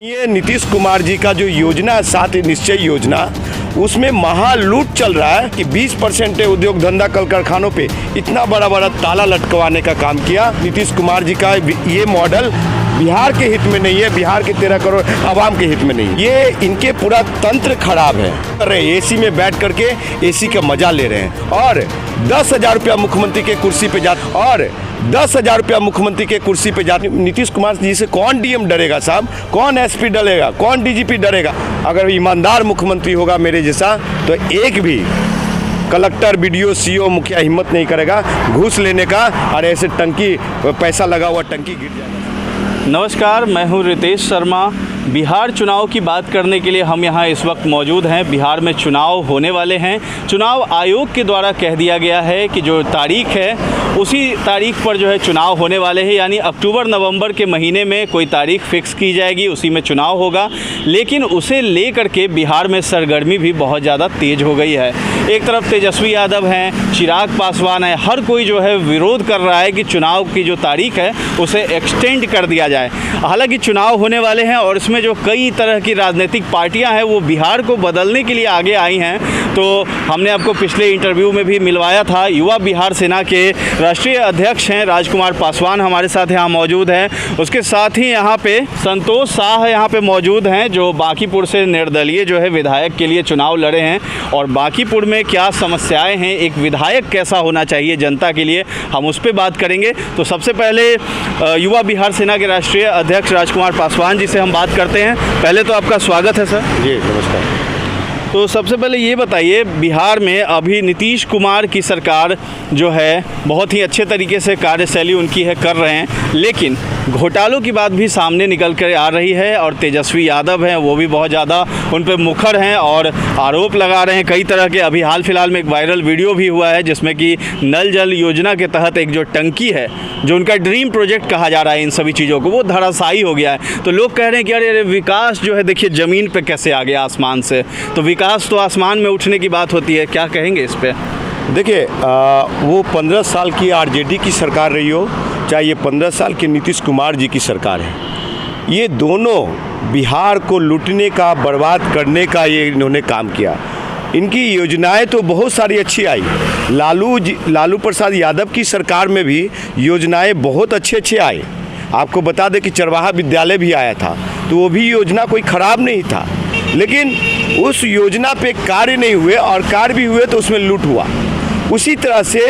ये नीतीश कुमार जी का जो योजना है 7 निश्चय योजना, उसमें महालूट चल रहा है कि 20% उद्योग धंधा कल कारखानों पे इतना बड़ा बड़ा ताला लटकवाने का काम किया। नीतीश कुमार जी का ये मॉडल बिहार के हित में नहीं है, बिहार के 13 करोड़ आवाम के हित में नहीं। ये इनके पूरा तंत्र खराब है। अरे एसी में बैठ करके एसी का मजा ले रहे हैं और 10,000 रुपया मुख्यमंत्री के कुर्सी पे जाते और 10,000 रुपया मुख्यमंत्री के कुर्सी पे जाते। नीतीश कुमार जी से कौन डीएम डरेगा साहब, कौन एसपी डरेगा, कौन डीजीपी डरेगा? अगर ईमानदार मुख्यमंत्री होगा मेरे जैसा तो एक भी कलेक्टर, बीडीओ, सीओ, मुखिया हिम्मत नहीं करेगा घूस लेने का और ऐसे टंकी पैसा लगा हुआ टंकी गिर जाएगा। नमस्कार, मैं हूं रितेश शर्मा। बिहार चुनाव की बात करने के लिए हम यहां इस वक्त मौजूद हैं। बिहार में चुनाव होने वाले हैं। चुनाव आयोग के द्वारा कह दिया गया है कि जो तारीख है उसी तारीख पर जो है चुनाव होने वाले हैं, यानी अक्टूबर नवंबर के महीने में कोई तारीख फिक्स की जाएगी, उसी में चुनाव होगा। लेकिन उसे लेकर के बिहार में सरगर्मी भी बहुत ज़्यादा तेज़ हो गई है। एक तरफ तेजस्वी यादव हैं, चिराग पासवान है, हर कोई जो है विरोध कर रहा है कि चुनाव की जो तारीख है उसे एक्सटेंड कर दिया जाए। हालांकि चुनाव होने वाले हैं और इसमें जो कई तरह की राजनीतिक पार्टियां हैं वो बिहार को बदलने के लिए आगे आई हैं। तो हमने आपको पिछले इंटरव्यू में भी मिलवाया था। युवा बिहार सेना के राष्ट्रीय अध्यक्ष हैं राजकुमार पासवान हमारे साथ यहाँ मौजूद हैं। उसके साथ ही यहाँ पे संतोष शाह यहाँ पे मौजूद हैं, जो बांकीपुर से निर्दलीय जो है विधायक के लिए चुनाव लड़े हैं। और बांकीपुर में क्या समस्याएं हैं, एक विधायक कैसा होना चाहिए जनता के लिए, हम उस पर बात करेंगे। तो सबसे पहले युवा बिहार सेना के राष्ट्रीय अध्यक्ष राजकुमार पासवान जी से हम बात करते हैं। पहले तो आपका स्वागत है सर। जी नमस्कार। तो सबसे पहले ये बताइए, बिहार में अभी नीतीश कुमार की सरकार जो है बहुत ही अच्छे तरीके से कार्यशैली उनकी है, कर रहे हैं, लेकिन घोटालों की बात भी सामने निकल कर आ रही है और तेजस्वी यादव हैं वो भी बहुत ज़्यादा उन पर मुखर हैं और आरोप लगा रहे हैं कई तरह के। अभी हाल फिलहाल में एक वायरल वीडियो भी हुआ है जिसमें कि नल जल योजना के तहत एक जो टंकी है, जो उनका ड्रीम प्रोजेक्ट कहा जा रहा है इन सभी चीज़ों को, वो धराशायी हो गया है। तो लोग कह रहे हैं कि अरे विकास जो है देखिए ज़मीन पर कैसे आ गया आसमान से, तो विकास तो आसमान में उठने की बात होती है। क्या कहेंगे इस पर? देखिए वो 15 साल की आरजेडी की सरकार रही हो, चाहे ये 15 साल के नीतीश कुमार जी की सरकार है, ये दोनों बिहार को लूटने का, बर्बाद करने का ये इन्होंने काम किया। इनकी योजनाएं तो बहुत सारी अच्छी आई। लालू प्रसाद यादव की सरकार में भी योजनाएं बहुत अच्छे आए। आपको बता दें कि चरवाहा विद्यालय भी आया था, तो वो भी योजना कोई ख़राब नहीं था, लेकिन उस योजना पे कार्य नहीं हुए और कार्य भी हुए तो उसमें लूट हुआ। उसी तरह से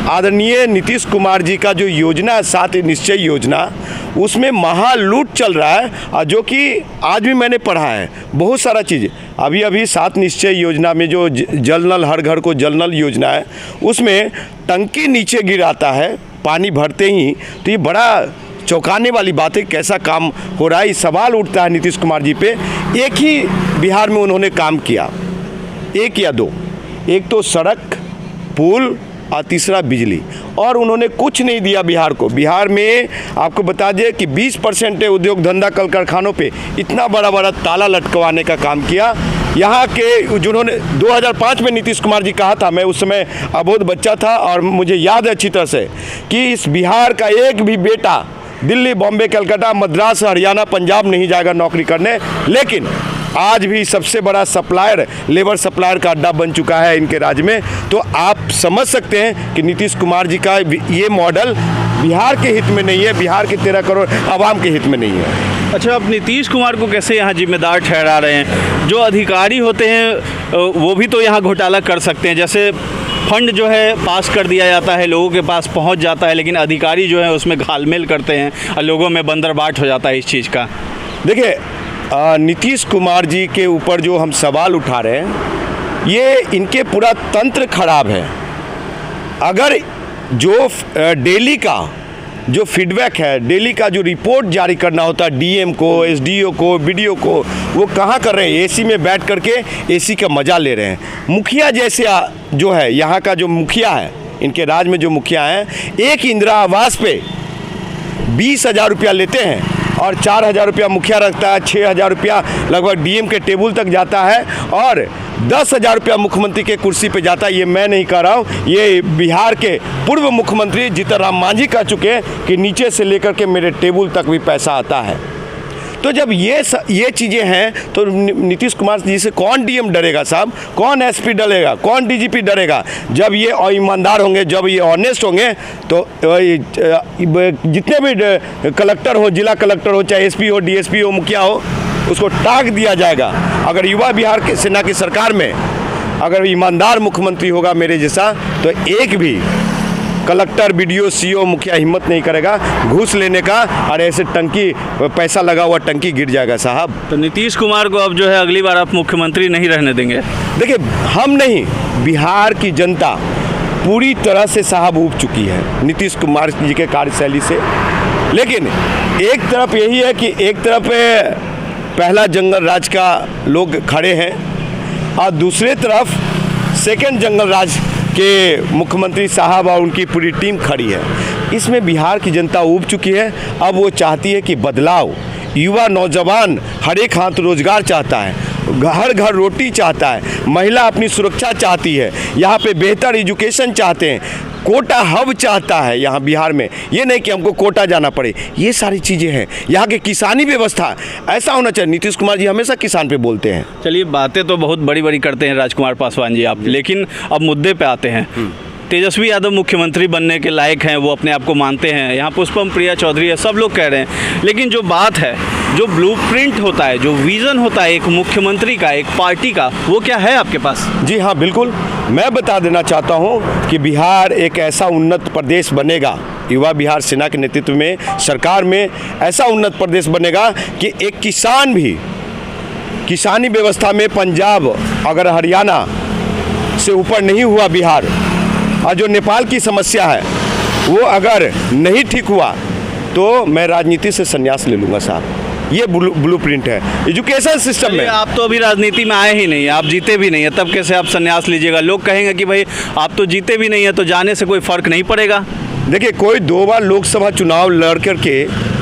आदरणीय नीतीश कुमार जी का जो योजना है 7 निश्चय योजना, उसमें महालूट चल रहा है और जो कि आज भी मैंने पढ़ा है बहुत सारा चीज़। अभी 7 निश्चय योजना में जो जल नल, हर घर को जल नल योजना है, उसमें टंकी नीचे गिराता है पानी भरते ही। तो ये बड़ा चौंकाने वाली बात है, कैसा काम हो रहा है। सवाल उठता है नीतीश कुमार जी पे। एक ही बिहार में उन्होंने काम किया, एक या दो, एक तो सड़क, पुल और तीसरा बिजली, और उन्होंने कुछ नहीं दिया बिहार को। बिहार में आपको बता दें कि 20% उद्योग धंधा कल कारखानों पे इतना बड़ा बड़ा ताला लटकवाने का काम किया। यहाँ के जिन्होंने 2005 में नीतीश कुमार जी कहा था, मैं उस समय अबोध बच्चा था और मुझे याद है अच्छी तरह से कि इस बिहार का एक भी बेटा दिल्ली, बॉम्बे, कलकत्ता, मद्रास, हरियाणा, पंजाब नहीं जाएगा नौकरी करने। लेकिन आज भी सबसे बड़ा सप्लायर, लेबर सप्लायर का अड्डा बन चुका है इनके राज्य में। तो आप समझ सकते हैं कि नीतीश कुमार जी का ये मॉडल बिहार के हित में नहीं है, बिहार के 13 करोड़ आवाम के हित में नहीं है। अच्छा, आप नीतीश कुमार को कैसे यहाँ जिम्मेदार ठहरा रहे हैं? जो अधिकारी होते हैं वो भी तो यहाँ घोटाला कर सकते हैं। जैसे फंड जो है पास कर दिया जाता है, लोगों के पास पहुँच जाता है, लेकिन अधिकारी जो है उसमें घालमेल करते हैं और लोगों में बंदरबाट हो जाता है इस चीज़ का। देखिए नीतीश कुमार जी के ऊपर जो हम सवाल उठा रहे हैं, ये इनके पूरा तंत्र खराब है। अगर जो डेली का जो फीडबैक है, डेली का जो रिपोर्ट जारी करना होता है डीएम को, एसडीओ को, बीडीओ को, वो कहाँ कर रहे हैं? एसी में बैठ करके एसी का मज़ा ले रहे हैं। मुखिया जैसे जो है, यहाँ का जो मुखिया है, इनके राज्य में जो मुखिया हैं, एक इंदिरा आवास पे 20,000 रुपया लेते हैं और 4,000 रुपया मुखिया रखता है, 6,000 रुपया लगभग डीएम के टेबल तक जाता है और 10,000 रुपया मुख्यमंत्री के कुर्सी पे जाता है। ये मैं नहीं कह रहा हूँ, ये बिहार के पूर्व मुख्यमंत्री जीतन राम मांझी कह चुके हैं कि नीचे से लेकर के मेरे टेबल तक भी पैसा आता है। तो जब ये चीज़ें हैं तो नीतीश कुमार जी से कौन डीएम डरेगा साहब, कौन एसपी डरेगा, कौन डीजीपी डरेगा? जब ये ईमानदार होंगे, जब ये ऑनेस्ट होंगे तो जितने भी कलेक्टर हो, जिला कलेक्टर हो, चाहे एसपी हो, डीएसपी हो, मुखिया हो, उसको टाँग दिया जाएगा। अगर युवा बिहार के सेना की सरकार में अगर ईमानदार मुख्यमंत्री होगा मेरे जैसा, तो एक भी कलेक्टर, बीडीओ, सीओ, मुखिया हिम्मत नहीं करेगा घूस लेने का, और ऐसे टंकी पैसा लगा हुआ टंकी गिर जाएगा साहब। तो नीतीश कुमार को अब जो है अगली बार आप मुख्यमंत्री नहीं रहने देंगे? देखिए, हम नहीं, बिहार की जनता पूरी तरह से साहब ऊब चुकी है नीतीश कुमार जी के कार्यशैली से। लेकिन एक तरफ यही है कि एक तरफ पहला जंगल राज का लोग खड़े हैं और दूसरे तरफ सेकंड जंगल राज के मुख्यमंत्री साहब और उनकी पूरी टीम खड़ी है। इसमें बिहार की जनता ऊब चुकी है। अब वो चाहती है कि बदलाव, युवा नौजवान हर एक हाथ रोजगार चाहता है, हर घर रोटी चाहता है, महिला अपनी सुरक्षा चाहती है, यहाँ पे बेहतर एजुकेशन चाहते हैं, कोटा हब चाहता है यहाँ बिहार में, ये नहीं कि हमको कोटा जाना पड़े। ये सारी चीज़ें हैं। यहाँ की किसानी व्यवस्था ऐसा होना चाहिए। नीतीश कुमार जी हमेशा किसान पे बोलते हैं। चलिए, बातें तो बहुत बड़ी बड़ी करते हैं राजकुमार पासवान जी आप, लेकिन अब मुद्दे पे आते हैं। तेजस्वी यादव मुख्यमंत्री बनने के लायक हैं, वो अपने आप को मानते हैं। यहाँ पुष्पम प्रिया चौधरी है, सब लोग कह रहे हैं। लेकिन जो बात है, जो ब्लूप्रिंट होता है, जो विज़न होता है एक मुख्यमंत्री का, एक पार्टी का, वो क्या है आपके पास? जी हाँ, बिल्कुल। मैं बता देना चाहता हूँ कि बिहार एक ऐसा उन्नत प्रदेश बनेगा, युवा बिहार सेना के नेतृत्व में सरकार में ऐसा उन्नत प्रदेश बनेगा कि एक किसान भी किसानी व्यवस्था में पंजाब अगर हरियाणा से ऊपर नहीं हुआ बिहार, और जो नेपाल की समस्या है वो अगर नहीं ठीक हुआ तो मैं राजनीति से संन्यास ले लूँगा साहब। ये ब्लूप्रिंट है एजुकेशन सिस्टम में। आप तो अभी राजनीति में आए ही नहीं, आप जीते भी नहीं है, तब कैसे आप संन्यास लीजिएगा? लोग कहेंगे कि भाई आप तो जीते भी नहीं है, तो जाने से कोई फ़र्क नहीं पड़ेगा। देखिए, कोई 2 बार लोकसभा चुनाव लड़ करके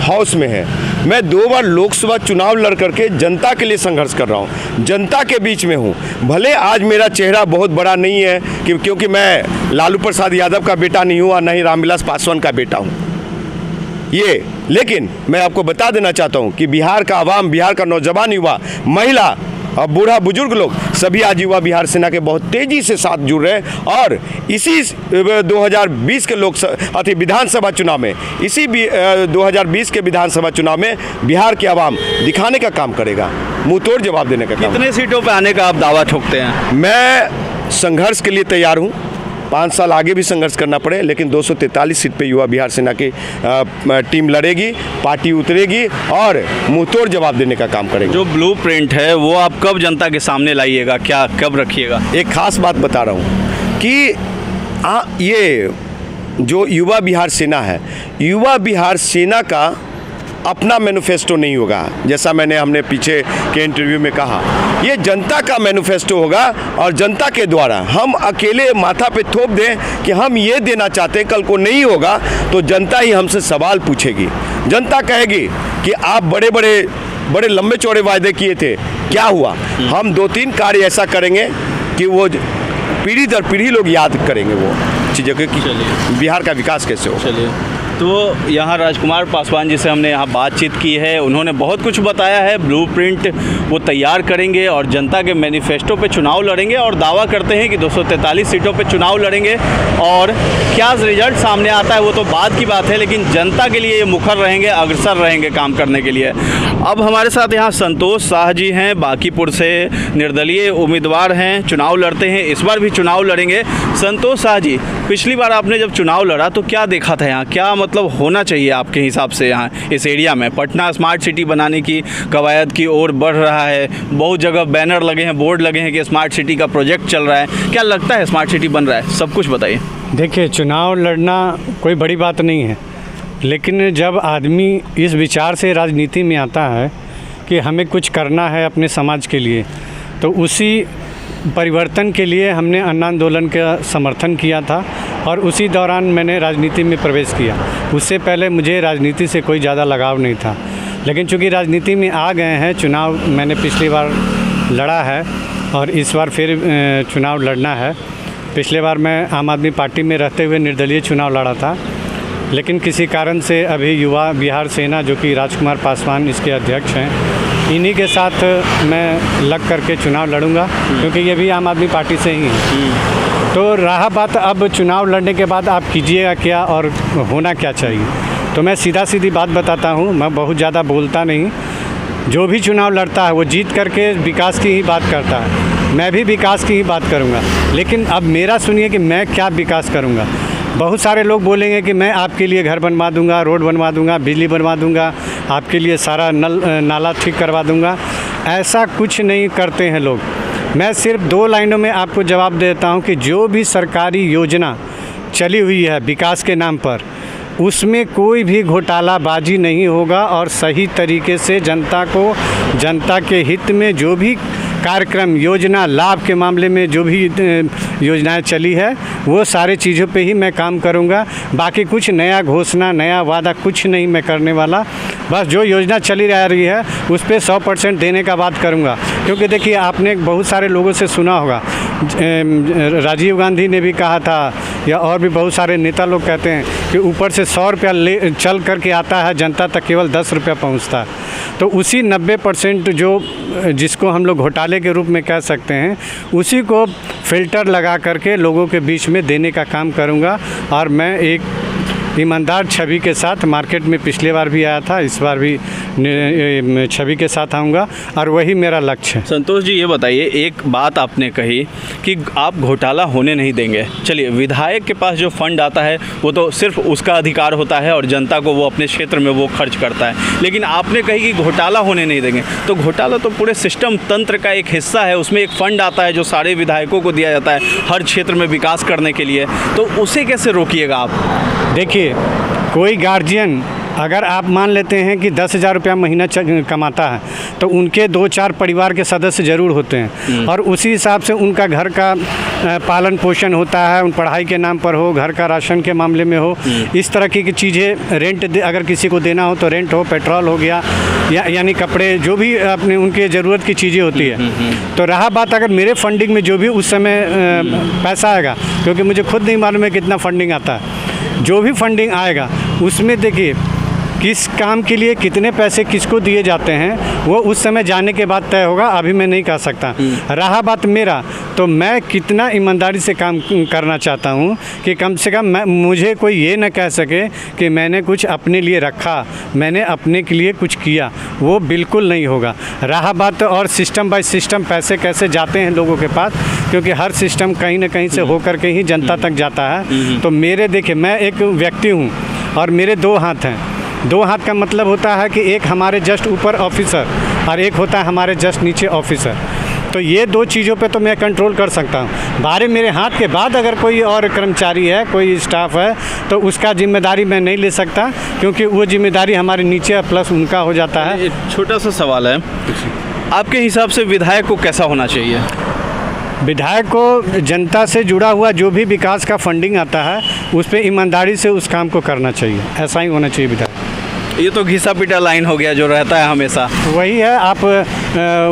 हाउस में है, मैं 2 बार लोकसभा चुनाव लड़ करके जनता के लिए संघर्ष कर रहा हूँ, जनता के बीच में हूँ। भले आज मेरा चेहरा बहुत बड़ा नहीं है क्योंकि मैं लालू प्रसाद यादव का बेटा नहीं हूँ और न ही रामविलास पासवान का बेटा हूँ ये, लेकिन मैं आपको बता देना चाहता हूँ कि बिहार का आवाम, बिहार का नौजवान, युवा, महिला और बूढ़ा बुजुर्ग लोग सभी आज युवा बिहार सेना के बहुत तेज़ी से साथ जुड़ रहे हैं। और इसी 2020 के विधानसभा चुनाव में, इसी 2020 के विधानसभा चुनाव में बिहार के आवाम दिखाने का काम करेगा, मुंह तोड़ जवाब देने का काम। कितने सीटों पे आने का आप दावा ठोकते हैं? मैं संघर्ष के लिए तैयार हूँ, 5 साल आगे भी संघर्ष करना पड़े, लेकिन 243 सीट पे युवा बिहार सेना की टीम लड़ेगी, पार्टी उतरेगी और मुंहतोड़ जवाब देने का काम करेगी। जो ब्लूप्रिंट है वो आप कब जनता के सामने लाइएगा, क्या कब रखिएगा? एक खास बात बता रहा हूँ कि ये जो युवा बिहार सेना है, युवा बिहार सेना का अपना मैनिफेस्टो नहीं होगा, जैसा हमने पीछे के इंटरव्यू में कहा, ये जनता का मैनिफेस्टो होगा और जनता के द्वारा हम अकेले माथा पे थोप दें कि हम ये देना चाहते हैं, कल को नहीं होगा तो जनता ही हमसे सवाल पूछेगी। जनता कहेगी कि आप बड़े लंबे चौड़े वायदे किए थे, क्या हुआ? हम 2-3 कार्य ऐसा करेंगे कि वो पीढ़ी दर पीढ़ी लोग याद करेंगे वो चीज़ें कि बिहार का विकास कैसे हो। चलिए, तो यहाँ राजकुमार पासवान जी से हमने यहाँ बातचीत की है, उन्होंने बहुत कुछ बताया है। ब्लूप्रिंट वो तैयार करेंगे और जनता के मैनिफेस्टो पे चुनाव लड़ेंगे और दावा करते हैं कि 243 सीटों पे चुनाव लड़ेंगे। और क्या रिजल्ट सामने आता है वो तो बाद की बात है, लेकिन जनता के लिए ये मुखर रहेंगे, अग्रसर रहेंगे काम करने के लिए। अब हमारे साथ यहाँ संतोष शाह जी हैं, बांकीपुर से निर्दलीय उम्मीदवार हैं, चुनाव लड़ते हैं, इस बार भी चुनाव लड़ेंगे। संतोष शाह जी, पिछली बार आपने जब चुनाव लड़ा तो क्या देखा था यहाँ, क्या मतलब होना चाहिए आपके हिसाब से यहाँ इस एरिया में? पटना स्मार्ट सिटी बनाने की कवायद की ओर बढ़ रहा है, बहुत जगह बैनर लगे हैं, बोर्ड लगे हैं कि स्मार्ट सिटी का प्रोजेक्ट चल रहा है, क्या लगता है स्मार्ट सिटी बन रहा है? सब कुछ बताइए। देखिए, चुनाव लड़ना कोई बड़ी बात नहीं है, लेकिन जब आदमी इस विचार से राजनीति में आता है कि हमें कुछ करना है अपने समाज के लिए, तो उसी परिवर्तन के लिए हमने अन्न आंदोलन का समर्थन किया था और उसी दौरान मैंने राजनीति में प्रवेश किया। उससे पहले मुझे राजनीति से कोई ज़्यादा लगाव नहीं था, लेकिन चूँकि राजनीति में आ गए हैं, चुनाव मैंने पिछली बार लड़ा है और इस बार फिर चुनाव लड़ना है। पिछले बार मैं आम आदमी पार्टी में रहते हुए निर्दलीय चुनाव लड़ा था, लेकिन किसी कारण से अभी युवा बिहार सेना, जो कि राजकुमार पासवान इसके अध्यक्ष हैं, इन्हीं के साथ मैं लग करके चुनाव लड़ूंगा, क्योंकि ये भी आम आदमी पार्टी से ही हैं। तो रहा बात अब चुनाव लड़ने के बाद आप कीजिएगा क्या और होना क्या चाहिए, तो मैं सीधा सीधी बात बताता हूँ, मैं बहुत ज़्यादा बोलता नहीं। जो भी चुनाव लड़ता है वो जीत करके विकास की ही बात करता है, मैं भी विकास की ही बात करूँगा। लेकिन अब मेरा सुनिए कि मैं क्या विकास करूँगा। बहुत सारे लोग बोलेंगे कि मैं आपके लिए घर बनवा दूंगा, रोड बनवा दूंगा, बिजली बनवा दूंगा, आपके लिए सारा नल नाला ठीक करवा दूंगा। ऐसा कुछ नहीं करते हैं लोग। मैं सिर्फ 2 लाइनों में आपको जवाब देता हूं कि जो भी सरकारी योजना चली हुई है विकास के नाम पर, उसमें कोई भी घोटालाबाजी नहीं होगा और सही तरीके से जनता के हित में जो भी कार्यक्रम, योजना, लाभ के मामले में जो भी योजनाएं चली है, वो सारे चीज़ों पे ही मैं काम करूंगा। बाकी कुछ नया घोषणा, नया वादा कुछ नहीं मैं करने वाला। बस जो योजना चली रह रही है उस पे 100% देने का बात करूंगा। क्योंकि देखिए, आपने बहुत सारे लोगों से सुना होगा, राजीव गांधी ने भी कहा था, या और भी बहुत सारे नेता लोग कहते हैं कि ऊपर से 100 रुपया ले चल करके आता है, जनता तक केवल 10 रुपया पहुँचता है। तो उसी 90% जिसको हम लोग घोटाले के रूप में कह सकते हैं, उसी को फ़िल्टर लगा करके लोगों के बीच में देने का काम करूंगा। और मैं एक ईमानदार छवि के साथ मार्केट में पिछले बार भी आया था, इस बार भी छवि के साथ आऊँगा, और वही मेरा लक्ष्य है। संतोष जी, ये बताइए, एक बात आपने कही कि आप घोटाला होने नहीं देंगे। चलिए, विधायक के पास जो फंड आता है वो तो सिर्फ उसका अधिकार होता है और जनता को वो अपने क्षेत्र में वो खर्च करता है, लेकिन आपने कही कि घोटाला होने नहीं देंगे। तो घोटाला तो पूरे सिस्टम, तंत्र का एक हिस्सा है। उसमें एक फ़ंड आता है जो सारे विधायकों को दिया जाता है हर क्षेत्र में विकास करने के लिए, तो उसे कैसे रोकिएगा आप? देखिए, कोई गार्जियन, अगर आप मान लेते हैं कि 10,000 रुपया महीना कमाता है, तो उनके 2-4 परिवार के सदस्य ज़रूर होते हैं, और उसी हिसाब से उनका घर का पालन पोषण होता है, उन पढ़ाई के नाम पर हो, घर का राशन के मामले में हो, इस तरह की चीज़ें, रेंट अगर किसी को देना हो तो रेंट हो, पेट्रोल हो गया, यानी कपड़े, जो भी अपने उनके ज़रूरत की चीज़ें होती है। तो रहा बात अगर मेरे फंडिंग में जो भी उस समय पैसा आएगा, क्योंकि मुझे खुद नहीं मालूम है कितना फंडिंग आता है, जो भी फंडिंग आएगा उसमें देखिए किस काम के लिए कितने पैसे किसको दिए जाते हैं, वो उस समय जाने के बाद तय होगा। अभी मैं नहीं कह सकता। रहा बात मेरा, तो मैं कितना ईमानदारी से काम करना चाहता हूँ कि कम से कम मुझे कोई ये न कह सके कि मैंने कुछ अपने लिए रखा, मैंने अपने के लिए कुछ किया, वो बिल्कुल नहीं होगा। रहा बात और सिस्टम बाय सिस्टम पैसे कैसे जाते हैं लोगों के पास, क्योंकि हर सिस्टम कहीं ना कहीं से होकर के ही जनता तक जाता है। तो मेरे, देखिए, मैं एक व्यक्ति हूँ और मेरे 2 हाथ हैं। 2 हाथ का मतलब होता है कि एक हमारे जस्ट ऊपर ऑफिसर और एक होता है हमारे जस्ट नीचे ऑफिसर। तो ये 2 चीज़ों पे तो मैं कंट्रोल कर सकता हूँ। बारे मेरे हाथ के बाद अगर कोई और कर्मचारी है, कोई स्टाफ है, तो उसका जिम्मेदारी मैं नहीं ले सकता, क्योंकि वो जिम्मेदारी हमारे नीचे प्लस उनका हो जाता है। छोटा सा सवाल है, आपके हिसाब से विधायक को कैसा होना चाहिए? विधायक को जनता से जुड़ा हुआ जो भी विकास का फंडिंग आता है, उस पर ईमानदारी से उस काम को करना चाहिए। ऐसा ही होना चाहिए विधायक। ये तो घिसा पिटा लाइन हो गया जो रहता है हमेशा। वही है, आप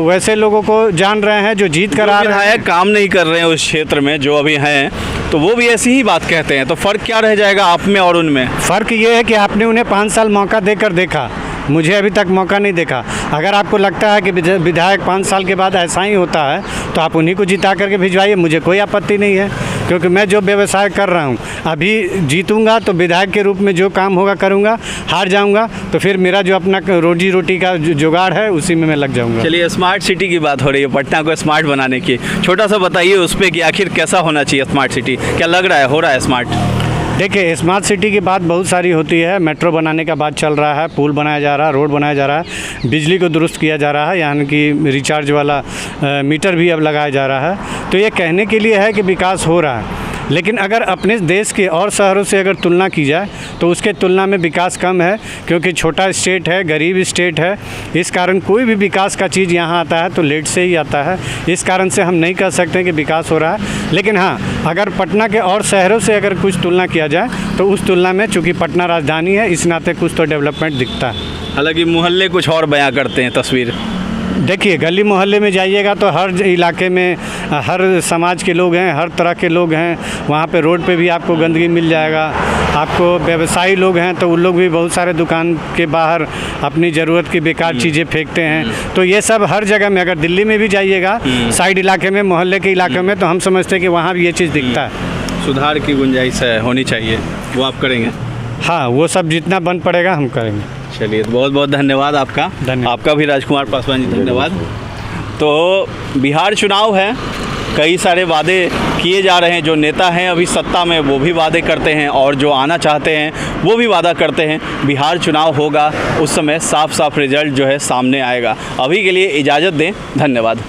वैसे लोगों को जान रहे हैं जो जीत कर आ रहे हैं, विधायक काम नहीं कर रहे हैं उस क्षेत्र में जो अभी हैं, तो वो भी ऐसी ही बात कहते हैं। तो फ़र्क क्या रह जाएगा आप में और उनमें? फ़र्क ये है कि आपने उन्हें 5 साल मौका देकर देखा, मुझे अभी तक मौका नहीं देखा। अगर आपको लगता है कि विधायक 5 साल के बाद ऐसा ही होता है, तो आप उन्हीं को जिता करके भिजवाइए, मुझे कोई आपत्ति नहीं है। क्योंकि मैं जो व्यवसाय कर रहा हूँ, अभी जीतूंगा तो विधायक के रूप में जो काम होगा करूँगा, हार जाऊँगा तो फिर मेरा जो अपना रोजी रोटी का जुगाड़ है उसी में मैं लग जाऊँगा। चलिए, स्मार्ट सिटी की बात हो रही है, पटना को स्मार्ट बनाने की, छोटा सा बताइए उस पर कि आखिर कैसा होना चाहिए स्मार्ट सिटी? क्या लग रहा है हो रहा है स्मार्ट? देखिए, स्मार्ट सिटी की बात बहुत सारी होती है। मेट्रो बनाने का बात चल रहा है, पुल बनाया जा रहा है, रोड बनाया जा रहा है, बिजली को दुरुस्त किया जा रहा है, यानी कि रिचार्ज वाला मीटर भी अब लगाया जा रहा है। तो ये कहने के लिए है कि विकास हो रहा है, लेकिन अगर अपने देश के और शहरों से अगर तुलना की जाए तो उसके तुलना में विकास कम है, क्योंकि छोटा स्टेट है, गरीब स्टेट है। इस कारण कोई भी विकास का चीज़ यहाँ आता है तो लेट से ही आता है। इस कारण से हम नहीं कह सकते कि विकास हो रहा है। लेकिन हाँ, अगर पटना के और शहरों से अगर कुछ तुलना किया जाए तो उस तुलना में, चूँकि पटना राजधानी है, इस नाते कुछ तो डेवलपमेंट दिखता है। हालांकि मोहल्ले कुछ और बयां करते हैं तस्वीर। देखिए, गली मोहल्ले में जाइएगा तो हर इलाके में हर समाज के लोग हैं, हर तरह के लोग हैं। वहाँ पे रोड पे भी आपको गंदगी मिल जाएगा। आपको व्यवसायी लोग हैं तो उन लोग भी बहुत सारे दुकान के बाहर अपनी ज़रूरत की बेकार चीज़ें फेंकते हैं। तो ये सब हर जगह में, अगर दिल्ली में भी जाइएगा साइड इलाके में, मोहल्ले के इलाके में, तो हम समझते हैं कि वहाँ भी ये चीज़ दिखता है। सुधार की गुंजाइश है, होनी चाहिए, वो आप करेंगे? हाँ, वो सब जितना बन पड़ेगा हम करेंगे। चलिए, बहुत बहुत धन्यवाद आपका। धन्यवाद। आपका भी राजकुमार पासवान जी, धन्यवाद। तो बिहार चुनाव है, कई सारे वादे किए जा रहे हैं। जो नेता हैं अभी सत्ता में वो भी वादे करते हैं और जो आना चाहते हैं वो भी वादा करते हैं। बिहार चुनाव होगा, उस समय साफ साफ रिजल्ट जो है सामने आएगा। अभी के लिए इजाज़त दें, धन्यवाद।